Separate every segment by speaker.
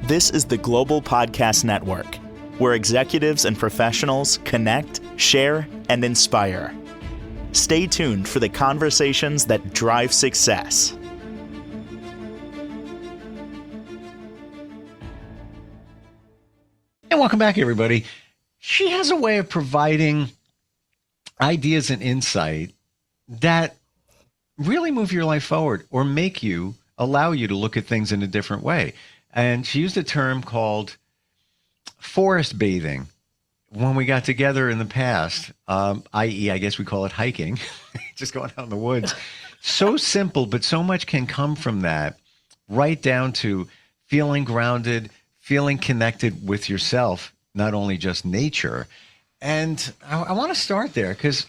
Speaker 1: This is the Global Podcast Network, where executives and professionals connect, share, and inspire. Stay tuned for the conversations that drive success.
Speaker 2: And welcome back, everybody. She has a way of providing ideas and insight that really move your life forward or allow you to look at things in a different way. And she used a term called forest bathing when we got together in the past, i.e., I guess we call it hiking, just going out in the woods. So simple, but so much can come from that, right down to feeling grounded, feeling connected with yourself, not only just nature. And I want to start there because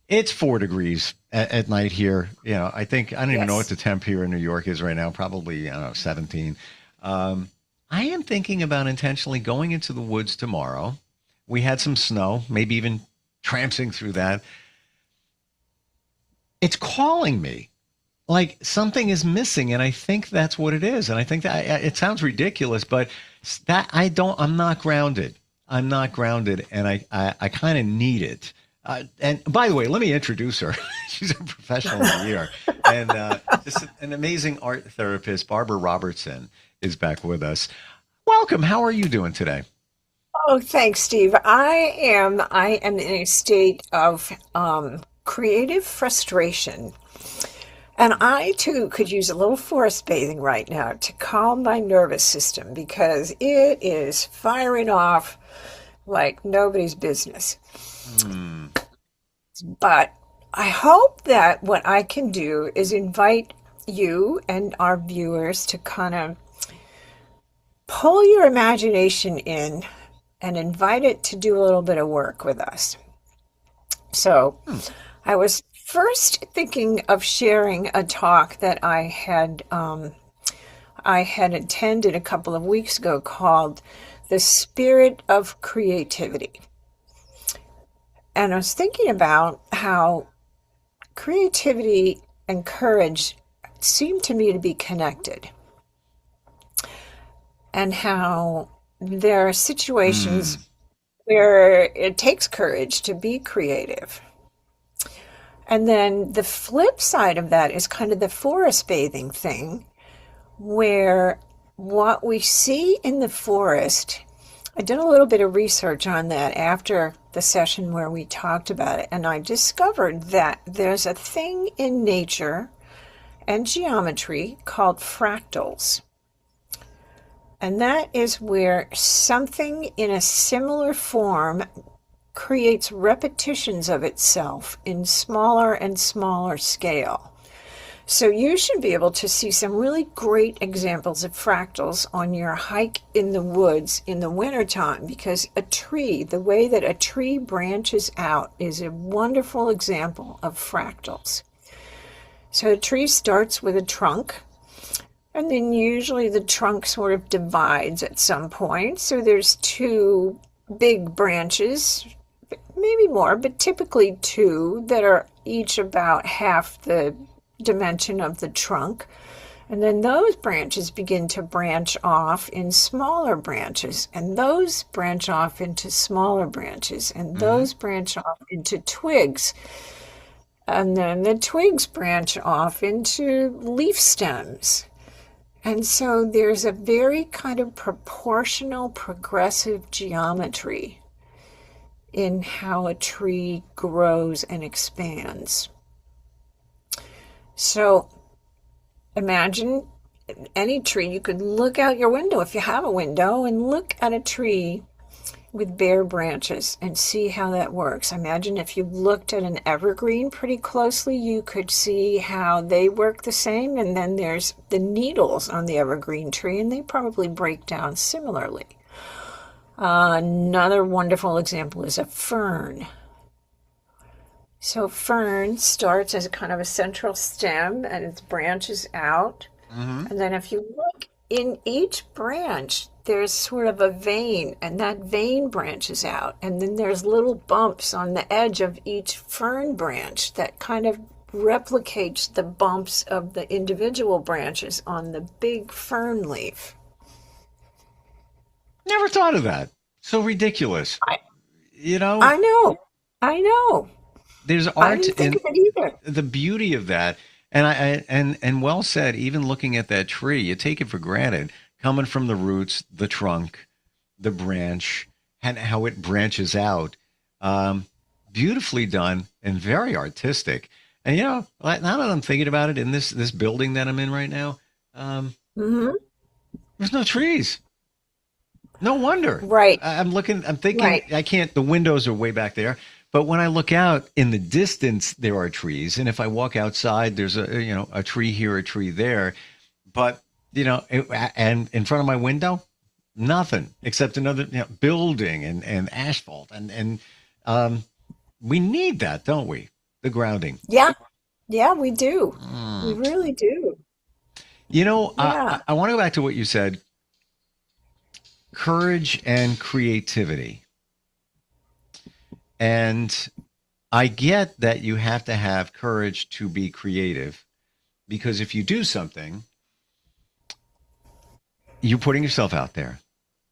Speaker 2: it's 4 degrees at night here. You know, I don't even know what the temp here in New York is right now. Probably, 17. I am thinking about intentionally going into the woods tomorrow. We had some snow, maybe even tramping through that. It's calling me like something is missing. And I think that's what it is. And I think that it sounds ridiculous, but I'm not grounded. I'm not grounded. And I kind of need it. And by the way, let me introduce her. She's a professional of the year and just an amazing art therapist. Barbara Robertson is back with us. Welcome. How are you doing today?
Speaker 3: Oh, thanks, Steve. I am in a state of creative frustration. And I, too, could use a little forest bathing right now to calm my nervous system because it is firing off like nobody's business. But I hope that what I can do is invite you and our viewers to kind of pull your imagination in and invite it to do a little bit of work with us. So I was first thinking of sharing a talk that I had attended a couple of weeks ago called The Spirit of Creativity. And I was thinking about how creativity and courage seem to me to be connected. And how there are situations where it takes courage to be creative. And then the flip side of that is kind of the forest bathing thing, where what we see in the forest, I did a little bit of research on that after the session where we talked about it, and I discovered that there's a thing in nature and geometry called fractals. And that is where something in a similar form creates repetitions of itself in smaller and smaller scale. So you should be able to see some really great examples of fractals on your hike in the woods in the wintertime, because the way that a tree branches out is a wonderful example of fractals. So a tree starts with a trunk, and then usually the trunk sort of divides at some point. So there's 2 big branches, maybe more, but typically 2 that are each about half the dimension of the trunk. And then those branches begin to branch off in smaller branches, and those branch off into smaller branches, and those branch off into twigs. And then the twigs branch off into leaf stems. And so there's a very kind of proportional, progressive geometry in how a tree grows and expands. So imagine any tree. You could look out your window if you have a window and look at a tree with bare branches and see how that works. Imagine if you looked at an evergreen pretty closely, you could see how they work the same. And then there's the needles on the evergreen tree, and they probably break down similarly. Another wonderful example is a fern. So fern starts as a kind of a central stem and its branches out. And then if you look in each branch, there's sort of a vein, and that vein branches out. And then there's little bumps on the edge of each fern branch that kind of replicates the bumps of the individual branches on the big fern leaf.
Speaker 2: Never thought of that. So ridiculous.
Speaker 3: I,
Speaker 2: You know,
Speaker 3: I know. I know.
Speaker 2: there's
Speaker 3: I
Speaker 2: art
Speaker 3: didn't think
Speaker 2: in
Speaker 3: of it either.
Speaker 2: the beauty of that. And well said, even looking at that tree, you take it for granted, coming from the roots, the trunk, the branch, and how it branches out. Um, Beautifully done and very artistic. And now that I'm thinking about it, in this building that I'm in right now, um,
Speaker 3: Hmm.
Speaker 2: there's no trees. No wonder.
Speaker 3: Right.
Speaker 2: I'm looking, I'm thinking,
Speaker 3: Right.
Speaker 2: I can't, the windows are way back there. But when I look out in the distance, there are trees. And if I walk outside, there's a tree here, a tree there. But, and in front of my window, nothing except another building and asphalt. And um, we need that, don't we? The grounding.
Speaker 3: Yeah. Yeah, we do. We
Speaker 2: Mm.
Speaker 3: really do.
Speaker 2: I
Speaker 3: Yeah.
Speaker 2: want to go back to what you said, courage and creativity. And I get that you have to have courage to be creative because if you do something, you're putting yourself out there.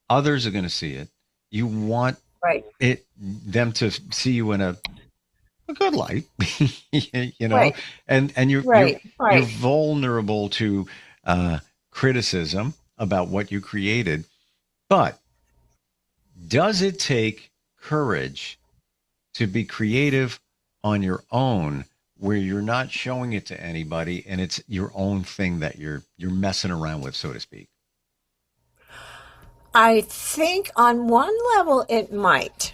Speaker 2: Others are going to see it. You want
Speaker 3: Right.
Speaker 2: them to see you in a good light, you know,
Speaker 3: Right.
Speaker 2: and you're
Speaker 3: Right.
Speaker 2: you're
Speaker 3: Right.
Speaker 2: vulnerable to criticism about what you created. But does it take courage to be creative on your own where you're not showing it to anybody and it's your own thing that you're messing around with, so to speak?
Speaker 3: I think on one level it might.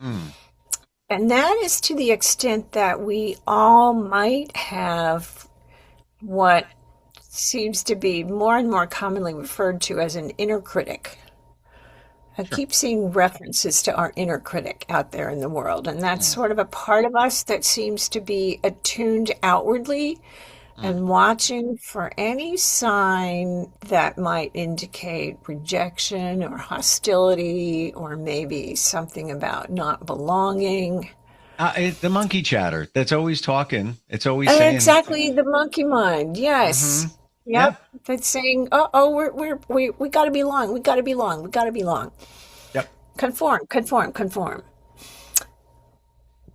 Speaker 2: Mm,
Speaker 3: And that is to the extent that we all might have what seems to be more and more commonly referred to as an inner critic. I
Speaker 2: sure.
Speaker 3: keep seeing references to our inner critic out there in the world, and that's
Speaker 2: Mm,
Speaker 3: sort of a part of us that seems to be attuned outwardly
Speaker 2: mm.
Speaker 3: and watching for any sign that might indicate rejection or hostility or maybe something about not belonging.
Speaker 2: The monkey chatter that's always talking. It's always saying,
Speaker 3: Exactly, the monkey mind.
Speaker 2: mm-hmm,
Speaker 3: Yes. Yep.
Speaker 2: yep,
Speaker 3: That's saying, oh, we got to belong. We got to belong. We got to belong.
Speaker 2: yep.
Speaker 3: Conform, conform, conform.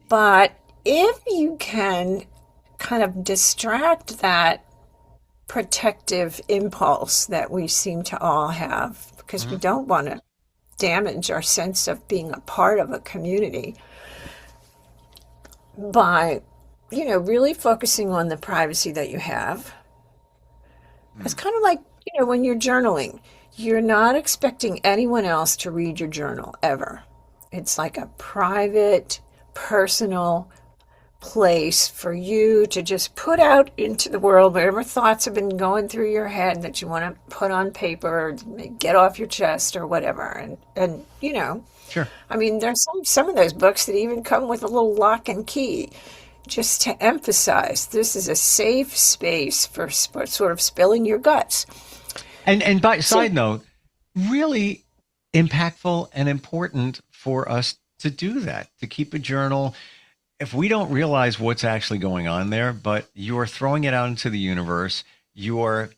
Speaker 3: But if you can kind of distract that protective impulse that we seem to all have, because we
Speaker 2: Mm-hmm.
Speaker 3: don't want to damage our sense of being a part of a community by, really focusing on the privacy that you have. It's
Speaker 2: Mm.
Speaker 3: kind of like, when you're journaling, you're not expecting anyone else to read your journal ever. It's like a private, personal place for you to just put out into the world whatever thoughts have been going through your head that you want to put on paper, or get off your chest or whatever. And
Speaker 2: Sure.
Speaker 3: I mean, there's some of those books that even come with a little lock and key just to emphasize this is a safe space for sort of spilling your guts.
Speaker 2: And by
Speaker 3: So,
Speaker 2: side note, really impactful and important for us to do that, to keep a journal. If we don't realize what's actually going on there, but you're throwing it out into the universe, you're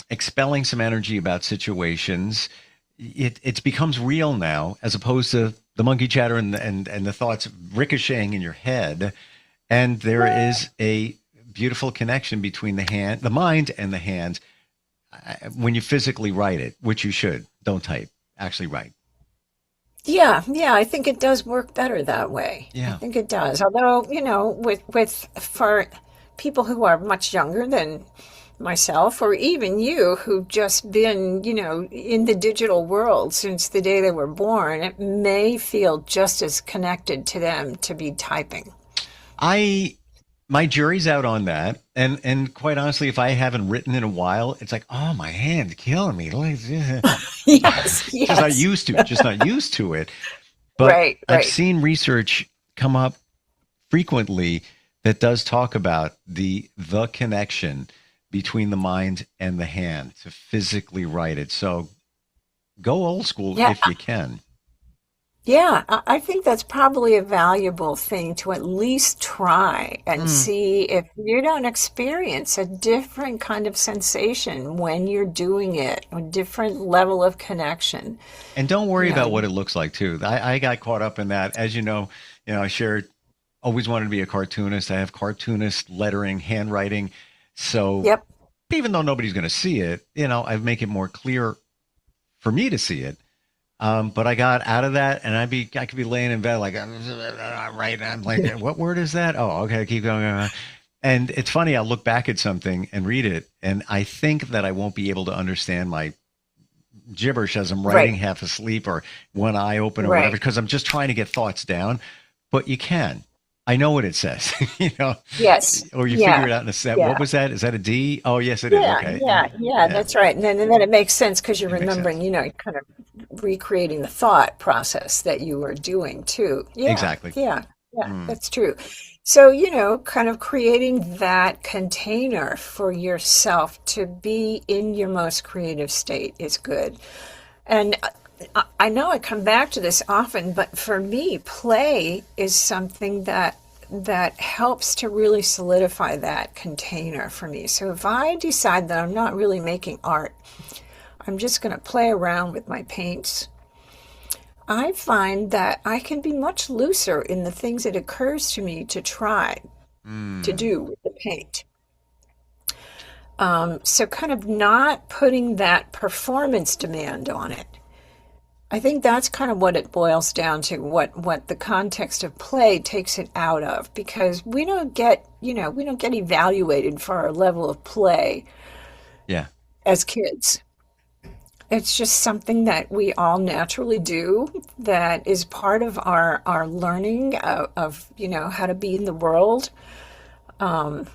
Speaker 2: expelling some energy about situations, it becomes real now, as opposed to the monkey chatter and the thoughts ricocheting in your head. And there is a beautiful connection between the mind and the hands when you physically write it, which you should. Don't type, actually write.
Speaker 3: yeah, yeah, I think it does work better that way. I
Speaker 2: Yeah.
Speaker 3: think it does. Although, with for people who are much younger than myself, or even you, who've just been, in the digital world since the day they were born, it may feel just as connected to them to be typing.
Speaker 2: I My jury's out on that. And quite honestly, if I haven't written in a while, it's like, oh, my hand's killing me.
Speaker 3: Yes, yes.
Speaker 2: Just not used to it. But
Speaker 3: Right,
Speaker 2: I've
Speaker 3: right.
Speaker 2: seen research come up frequently that does talk about the connection between the mind and the hand to physically write it. So go old school
Speaker 3: Yeah,
Speaker 2: if you can.
Speaker 3: Yeah, I think that's probably a valuable thing to at least try and see if you don't experience a different kind of sensation when you're doing it, a different level of connection.
Speaker 2: And don't worry
Speaker 3: You
Speaker 2: about
Speaker 3: know,
Speaker 2: what it looks like too. I got caught up in that. As I shared, always wanted to be a cartoonist. I have cartoonist lettering, handwriting. So
Speaker 3: yep,
Speaker 2: even though nobody's going to see it, I make it more clear for me to see it. But I got out of that, and I could be laying in bed like, right. I'm like, what word is that? Oh, okay, keep going. And it's funny. I'll look back at something and read it, and I think that I won't be able to understand my gibberish as I'm writing
Speaker 3: right,
Speaker 2: half asleep or one eye open or whatever,
Speaker 3: right.
Speaker 2: because I'm just trying to get thoughts down. But you can. I know what it says,
Speaker 3: Yes,
Speaker 2: or you figure
Speaker 3: yeah,
Speaker 2: it out in a set. What
Speaker 3: yeah.
Speaker 2: was that? Is that a D? Oh, yes, it is.
Speaker 3: Yeah,
Speaker 2: Okay.
Speaker 3: yeah, yeah,
Speaker 2: Yeah,
Speaker 3: that's right. And then it makes sense because you're
Speaker 2: it makes sense.
Speaker 3: remembering, kind of recreating the thought process that you were doing too. Yeah,
Speaker 2: Exactly.
Speaker 3: yeah, yeah,
Speaker 2: Mm.
Speaker 3: that's true. So, kind of creating that container for yourself to be in your most creative state is good. And I know I come back to this often, but for me, play is something that helps to really solidify that container for me. So if I decide that I'm not really making art, I'm just going to play around with my paints, I find that I can be much looser in the things it occurs to me to try to
Speaker 2: Mm.
Speaker 3: do with the paint. So kind of not putting that performance demand on it. I think that's kind of what it boils down to, what the context of play takes it out of, because we don't get evaluated for our level of play
Speaker 2: Yeah.
Speaker 3: as kids. It's just something that we all naturally do that is part of our learning of how to be in the world,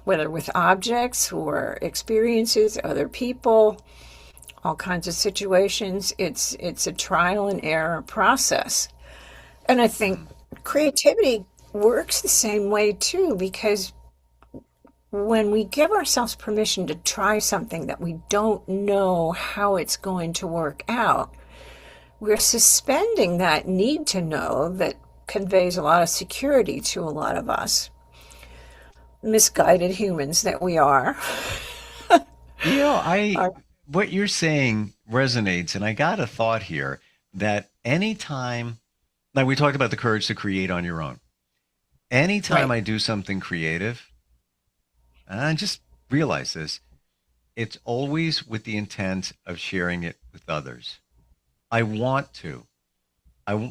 Speaker 3: whether with objects or experiences, other people, all kinds of situations. It's a trial and error process. And I think creativity works the same way too, because when we give ourselves permission to try something that we don't know how it's going to work out, we're suspending that need to know that conveys a lot of security to a lot of us, misguided humans that we are.
Speaker 2: I
Speaker 3: Are-
Speaker 2: what you're saying resonates, and I got a thought here that anytime, like we talked about the courage to create on your own. Anytime
Speaker 3: right.
Speaker 2: I do something creative, and I just realize this, it's always with the intent of sharing it with others. I want to.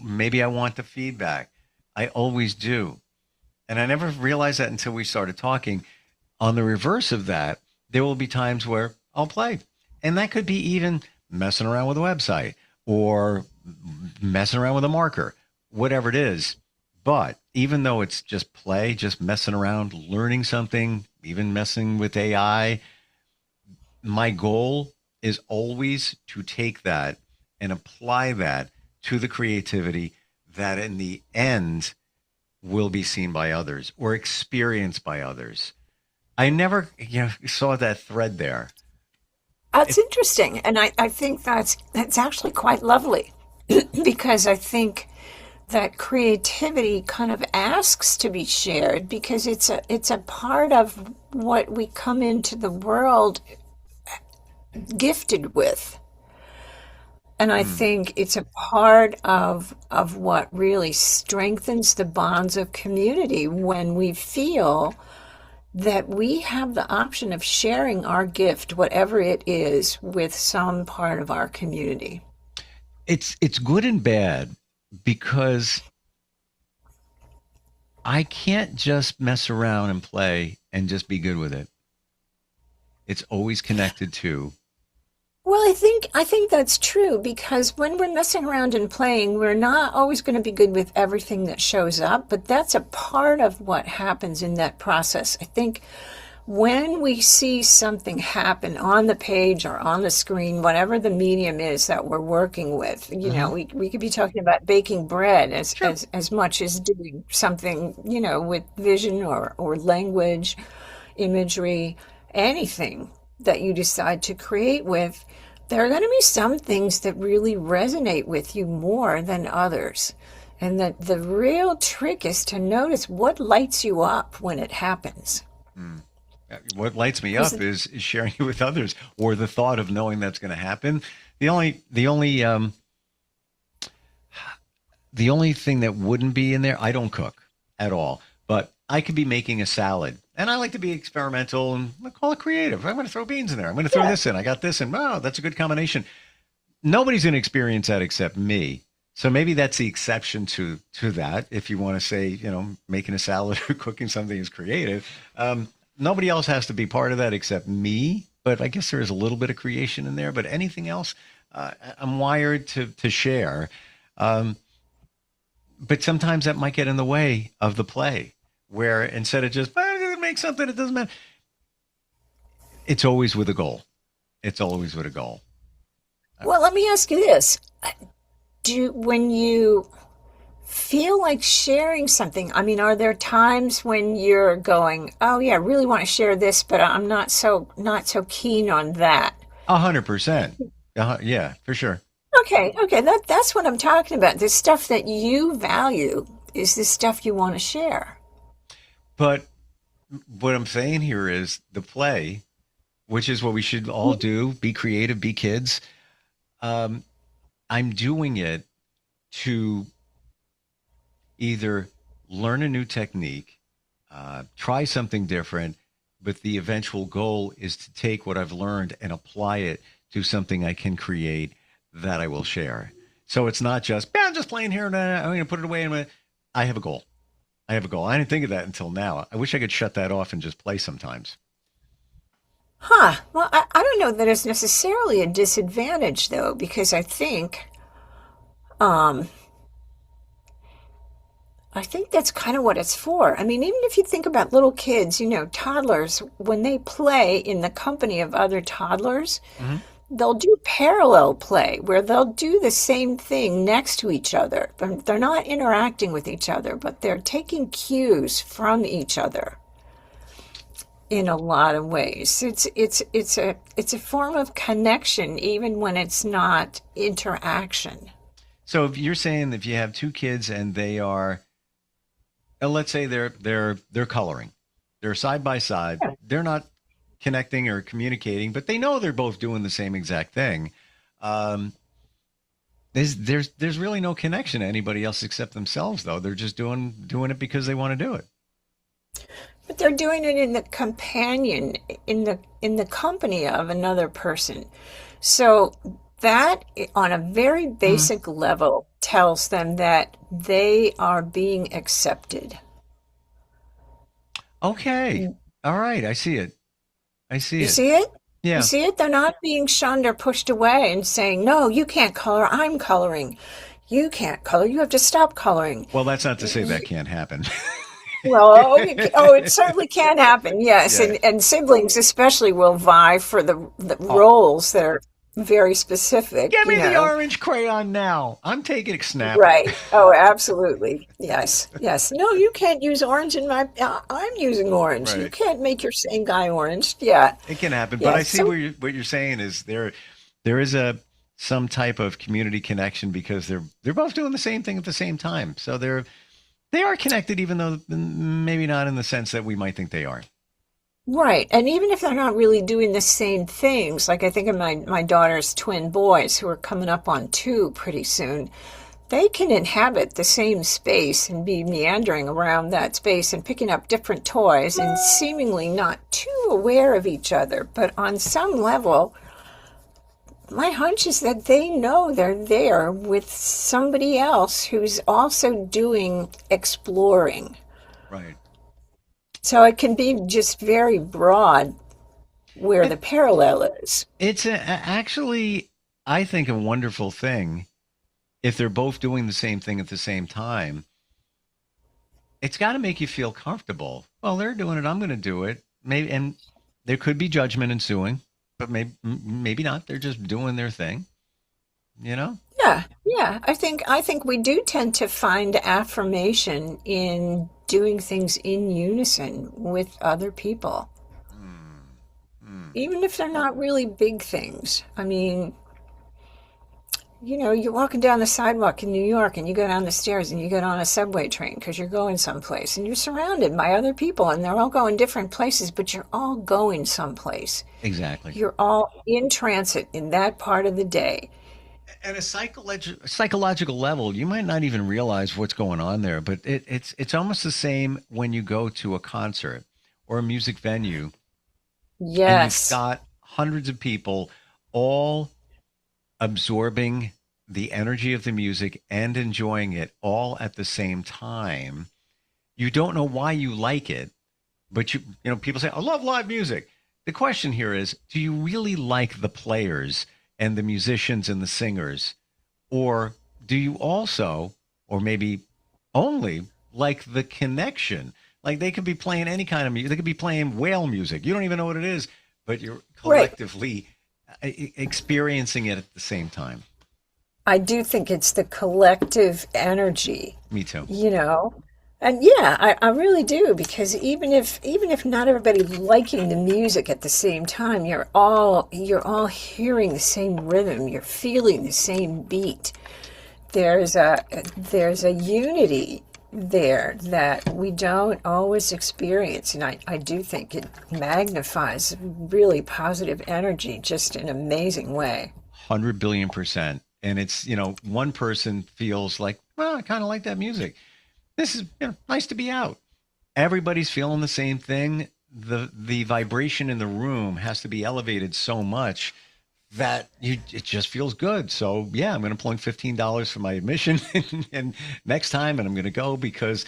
Speaker 2: Maybe I want the feedback. I always do. And I never realized that until we started talking. On the reverse of that, there will be times where I'll play. And that could be even messing around with a website or messing around with a marker, whatever it is. But even though it's just play, just messing around, learning something, even messing with AI, my goal is always to take that and apply that to the creativity that in the end will be seen by others or experienced by others. I never, saw that thread there.
Speaker 3: That's
Speaker 2: It,
Speaker 3: interesting. And I think that's actually quite lovely because I think that creativity kind of asks to be shared because it's a part of what we come into the world gifted with. And I
Speaker 2: mm,
Speaker 3: think it's a part of what really strengthens the bonds of community when we feel that we have the option of sharing our gift, whatever it is, with some part of our community.
Speaker 2: it's good and bad because I can't just mess around and play and just be good with it. It's always connected to.
Speaker 3: Well, I think that's true because when we're messing around and playing, we're not always going to be good with everything that shows up, but that's a part of what happens in that process. I think when we see something happen on the page or on the screen, whatever the medium is that we're working with,
Speaker 2: Mhm.
Speaker 3: we could be talking about baking bread as,
Speaker 2: Sure.
Speaker 3: as, as much as doing something, with vision or language, imagery, anything that you decide to create with, there are going to be some things that really resonate with you more than others. And the real trick is to notice what lights you up when it happens.
Speaker 2: What lights me
Speaker 3: 'Cause
Speaker 2: up is sharing it with others, or the thought of knowing that's going to happen. The only thing that wouldn't be in there, I don't cook at all, but I could be making a salad, and I like to be experimental and I call it creative. I'm going to throw beans in there. I'm going to throw
Speaker 3: yeah.
Speaker 2: this in. I got this in. Wow, that's a good combination. Nobody's going to experience that except me. So maybe that's the exception to that. If you want to say, making a salad or cooking something is creative, nobody else has to be part of that except me. But I guess there is a little bit of creation in there. But anything else, I'm wired to share. But sometimes that might get in the way of the play, where instead of just make something, it doesn't matter. It's always with a goal. It's always with a goal.
Speaker 3: Well, let me ask you this. When you feel like sharing something, I mean, are there times when you're going, oh yeah, I really want to share this, but I'm not so keen on that?
Speaker 2: 100%. Yeah, for sure.
Speaker 3: Okay, that's what I'm talking about. The stuff that you value is the stuff you want to share.
Speaker 2: But what I'm saying here is the play, which is what we should all do, be creative, be kids. I'm doing it to either learn a new technique, try something different, but the eventual goal is to take what I've learned and apply it to something I can create that I will share. So it's not just, I'm just playing here and I'm going to put it away. I have a goal. I didn't think of that until now. I wish I could shut that off and just play sometimes.
Speaker 3: Huh. Well, I don't know that it's necessarily a disadvantage though, because um, I think that's kind of what it's for. I mean, even if you think about little kids, toddlers, when they play in the company of other toddlers,
Speaker 2: Hmm.
Speaker 3: they'll do parallel play where they'll do the same thing next to each other. They're not interacting with each other, but they're taking cues from each other in a lot of ways. It's a form of connection, even when it's not interaction.
Speaker 2: So if you're saying if you have two kids and they are, let's say they're coloring, they're side by side, they're not connecting or communicating, but they know they're both doing the same exact thing. Um, there's really no connection to anybody else except themselves, though. They're just doing it because they want to do it.
Speaker 3: But they're doing it in the companion, in the company of another person. So that, on a very
Speaker 2: Mm.
Speaker 3: basic level, tells them that they are being accepted.
Speaker 2: Okay. All right. I see it. I see
Speaker 3: You
Speaker 2: it.
Speaker 3: see it? You
Speaker 2: Yeah.
Speaker 3: see it? They're not being shunned or pushed away and saying, "No, you can't color. I'm coloring. You can't color. You have to stop coloring."
Speaker 2: Well, that's not to say that can't happen.
Speaker 3: Well, it certainly can happen, yes.
Speaker 2: Yeah.
Speaker 3: And siblings especially will vie for the
Speaker 2: Oh,
Speaker 3: roles that are very specific,
Speaker 2: give me the orange crayon now. I'm taking a snap.
Speaker 3: Right. Oh, absolutely. Yes. Yes. No, you can't use orange in my, I'm using orange. You
Speaker 2: Right.
Speaker 3: can't make your same guy orange. Yeah.
Speaker 2: It can happen, but I
Speaker 3: Yes.
Speaker 2: see
Speaker 3: So,
Speaker 2: what you're saying is there is some type of community connection because they're both doing the same thing at the same time. So they are connected, even though maybe not in the sense that we might think they are.
Speaker 3: right. And even if they're not really doing the same things, like I think of my daughter's twin boys who are coming up on 2 pretty soon, they can inhabit the same space and be meandering around that space and picking up different toys and seemingly not too aware of each other. But on some level, my hunch is that they know they're there with somebody else who's also doing exploring.
Speaker 2: Right.
Speaker 3: So it can be just very broad where the parallel is.
Speaker 2: It's actually, I think, a wonderful thing if they're both doing the same thing at the same time. It's got to make you feel comfortable. Well, they're doing it. I'm going to do it. Maybe, and there could be judgment ensuing, but maybe not. They're just doing their thing. You know?
Speaker 3: Yeah, yeah. I think we do tend to find affirmation in doing things in unison with other people,
Speaker 2: Hmm. Hmm.
Speaker 3: even if they're not really big things. I mean, you're walking down the sidewalk in New York and you go down the stairs and you get on a subway train because you're going someplace and you're surrounded by other people and they're all going different places, but you're all going someplace.
Speaker 2: Exactly.
Speaker 3: You're all in transit in that part of the day.
Speaker 2: At a psychological level, you might not even realize what's going on there, but it's almost the same when you go to a concert or a music venue and you've
Speaker 3: Yes.
Speaker 2: got hundreds of people all absorbing the energy of the music and enjoying it all at the same time. You don't know why you like it, but people say, I love live music. The question here is, do you really like the players and the musicians and the singers? Or do you also, or maybe only, like the connection? Like they could be playing any kind of music. They could be playing whale music. You don't even know what it is, but you're
Speaker 3: Right.
Speaker 2: collectively experiencing it at the same time.
Speaker 3: I do think it's the collective energy,
Speaker 2: Me too.
Speaker 3: you know. And yeah, I really do, because even if not everybody liking the music at the same time, you're all hearing the same rhythm, you're feeling the same beat. There's a unity there that we don't always experience, and I do think it magnifies really positive energy just in an amazing way.
Speaker 2: 100 billion%. And it's, one person feels like, well, I kind of like that music. This is nice to be out. Everybody's feeling the same thing. The vibration in the room has to be elevated so much that it just feels good. So yeah, I'm going to plunk $15 for my admission and next time, and I'm going to go because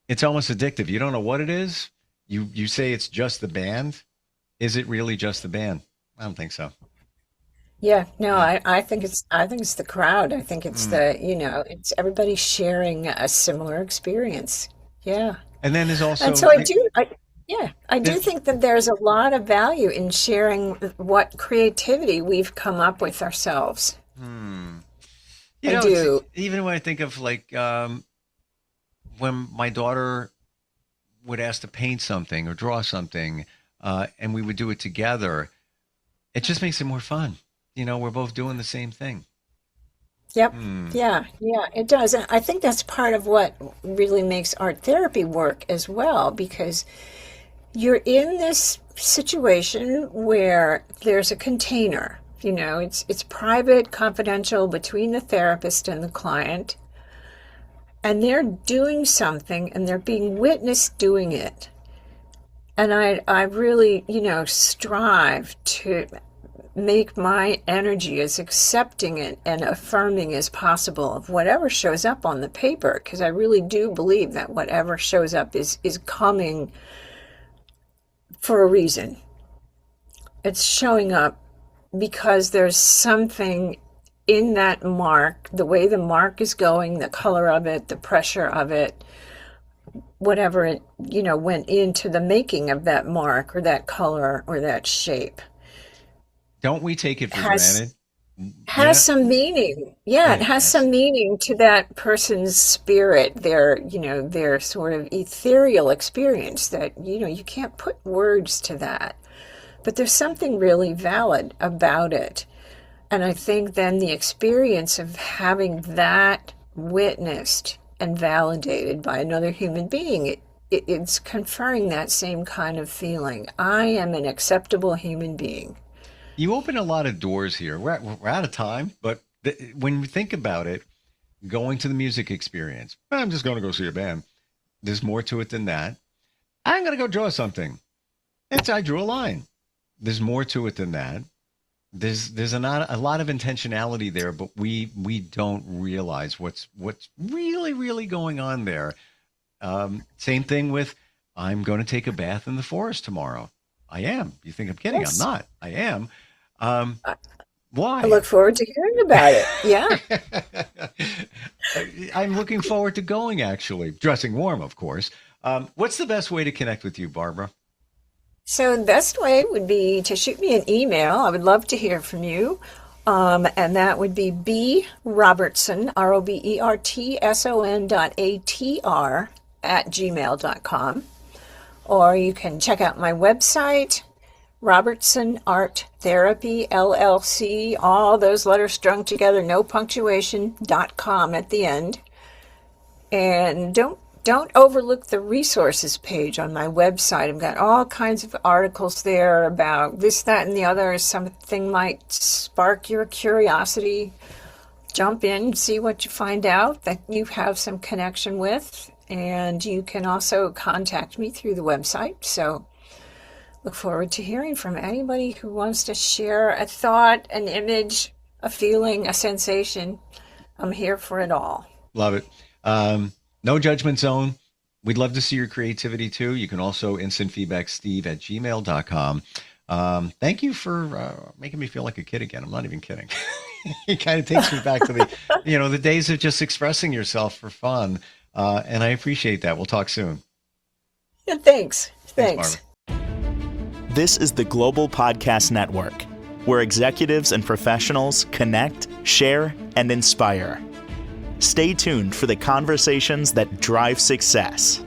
Speaker 2: it's almost addictive. You don't know what it is. You say it's just the band. Is it really just the band? I don't think so.
Speaker 3: Yeah, no,
Speaker 2: Yeah.
Speaker 3: I think it's the crowd. I think it's it's everybody sharing a similar experience. Yeah.
Speaker 2: And then there's
Speaker 3: And
Speaker 2: also
Speaker 3: so I do
Speaker 2: there's,
Speaker 3: think that there's a lot of value in sharing what creativity we've come up with ourselves. I
Speaker 2: it's
Speaker 3: do.
Speaker 2: even when I think of like when my daughter would ask to paint something or draw something, and we would do it together, it just makes it more fun. We're both doing the same thing.
Speaker 3: Yep.
Speaker 2: Hmm.
Speaker 3: Yeah, yeah, it does. And I think that's part of what really makes art therapy work as well, because you're in this situation where there's a container. It's private, confidential between the therapist and the client, and they're doing something and they're being witnessed doing it. And I really, strive to make my energy as accepting and affirming as possible of whatever shows up on the paper, because I really do believe that whatever shows up is coming for a reason. It's showing up because there's something in that mark, the way the mark is going, the color of it, the pressure of it, whatever it, went into the making of that mark or that color or that shape
Speaker 2: Don't we take it for
Speaker 3: has
Speaker 2: granted?
Speaker 3: has
Speaker 2: Yeah.
Speaker 3: some meaning. Yeah, it has
Speaker 2: Yes.
Speaker 3: some meaning to that person's spirit, their sort of ethereal experience that, you can't put words to that. But there's something really valid about it. And I think then the experience of having that witnessed and validated by another human being, it's conferring that same kind of feeling. I am an acceptable human being.
Speaker 2: You open a lot of doors here. We're out of time, but when you think about it, going to the music experience, I'm just going to go see a band. There's more to it than that. I'm going to go draw something. I drew a line. There's more to it than that. There's a lot of intentionality there, but we don't realize what's really really going on there. Same thing with I'm going to take a bath in the forest tomorrow. I am. You think I'm kidding? I'm
Speaker 3: Yes.
Speaker 2: not. I am. Um,
Speaker 3: I I
Speaker 2: why?
Speaker 3: look forward to hearing about it. Yeah.
Speaker 2: I'm looking forward to going. Actually, dressing warm, of course. What's the best way to connect with you, Barbara?
Speaker 3: So the best way would be to shoot me an email. I would love to hear from you. And that would be B Robertson, Robertson.atr @gmail.com. Or you can check out my website, Robertson Art Therapy, LLC, all those letters strung together, no punctuation.com at the end. And don't overlook the resources page on my website. I've got all kinds of articles there about this, that, and the other. Something might spark your curiosity. Jump in, see what you find out that you have some connection with. And you can also contact me through the website. So look forward to hearing from anybody who wants to share a thought, an image, a feeling, a sensation. I'm here for it all.
Speaker 2: Love it. No judgment zone. We'd love to see your creativity too. You can also instant feedback steve@gmail.com. Thank you for making me feel like a kid again. I'm not even kidding. It kind of takes me back to the days of just expressing yourself for fun. And I appreciate that. We'll talk soon.
Speaker 3: Yeah, thanks. Thanks.
Speaker 1: This is the Global Podcast Network, where executives and professionals connect, share, and inspire. Stay tuned for the conversations that drive success.